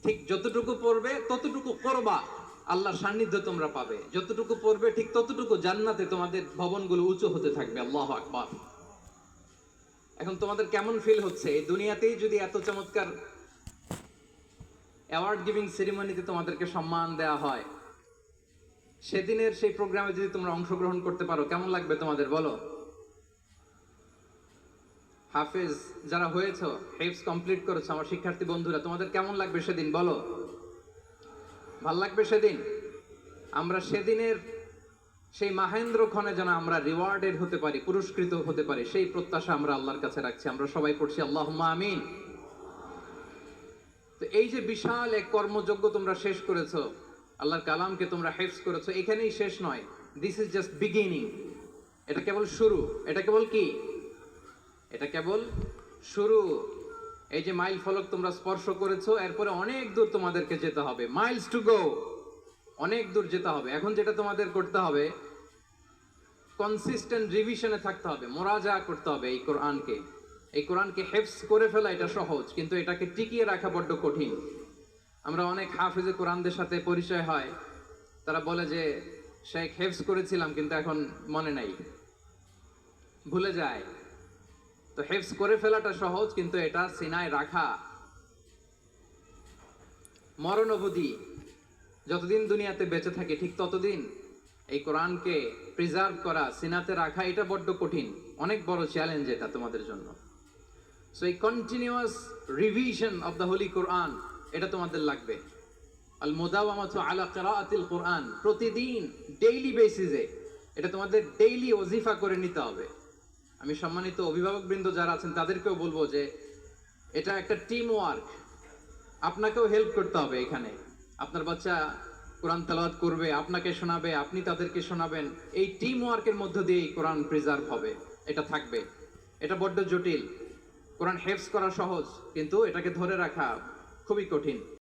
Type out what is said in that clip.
ঠিক যতটুকু পড়বে ততটুকু করবা, আল্লাহর সান্নিধ্য তোমরা পাবে। যতটুকু পড়বে ঠিক ততটুকু জান্নাতে তোমাদের ভবনগুলো উঁচু হতে থাকবে। আল্লাহু আকবার। এখন তোমাদের কেমন ফিল হচ্ছে এই দুনিয়াতেই যদি এত চমৎকার অ্যাওয়ার্ড গিভিং সেরিমনিতে তোমাদেরকে সম্মান দেওয়া হয়, সেদিনের সেই প্রোগ্রামে যদি তোমরা অংশগ্রহণ করতে পারো, কেমন লাগবে তোমাদের বলো? হাফেজ যারা হয়েছো, হেফজ কমপ্লিট করেছো, আমার শিক্ষার্থী বন্ধুরা, তোমাদের কেমন লাগবে সেদিন বলো? ভাল লাগবে সেদিন? আমরা সেদিনের সেই মাহেন্দ্র ক্ষণে যেন আমরা রিওয়ার্ডেড হতে পারি, পুরস্কৃত হতে পারি, সেই প্রত্যাশা আমরা আল্লাহর কাছে রাখছি। আমরা সবাই পড়ছি আল্লাহুম্মা আমিন। তো এই যে বিশাল এক কর্মযজ্ঞ তোমরা শেষ করেছো, আল্লাহর কালামকে তোমরা হেফজ করেছো, এখানেই শেষ নয়। This is just beginning. এটা কেবল শুরু। এটা কেবল কি? এটা কেবল শুরু। এই যে মাইল ফলক তোমরা স্পর্শ করেছো, এরপরে অনেক দূর তোমাদেরকে যেতে হবে। মাইলস টু গো, অনেক দূর যেতে হবে। এখন যেটা তোমাদের করতে হবে, কনসিস্টেন্ট রিভিশনে থাকতে হবে, মোরাজা করতে হবে এই কোরআনকে। এই কোরআনকে হেফজ করে ফেলা এটা সহজ, কিন্তু এটাকে টিকিয়ে রাখা বড্ড কঠিন। আমরা অনেক হাফেজে কোরআনদের সাথে পরিচয় হয়, তারা বলে যে শেখ হেফজ করেছিলাম কিন্তু এখন মনে নাই, ভুলে যায়। তো হেফজ করে ফেলাটা সহজ, কিন্তু এটা সিনায় রাখা মরণ অবধি, যতদিন দুনিয়াতে বেঁচে থাকে ঠিক ততদিন এই কোরআনকে প্রিজার্ভ করা, সিনাতে রাখা, এটা বড্ড কঠিন। অনেক বড় চ্যালেঞ্জ এটা তোমাদের জন্য। সো এই continuous revision of the holy Quran, এটা তোমাদের লাগবে। আল মুদাওয়ামাতু আলা কিরাআতিল কোরআন, প্রতিদিন ডেইলি বেসিসে এটা তোমাদের ডেইলি ওজিফা করে নিতে হবে। আমি সম্মানিত অভিভাবকবৃন্দ যারা আছেন তাদেরকেও বলবো যে এটা একটা টিম ওয়ার্ক। আপনাকেও হেল্প করতে হবে এখানে। আপনার বাচ্চা কোরআন তেলাওয়াত করবে, আপনাকে শোনাবে, আপনি তাদেরকে শোনাবেন। এই টিম ওয়ার্কের মধ্য দিয়ে এই কোরআন প্রিজার্ভ হবে, এটা থাকবে। এটা বড্ড জটিল। কোরআন হেফজ করা সহজ, কিন্তু এটাকে ধরে রাখা খুবই কঠিন।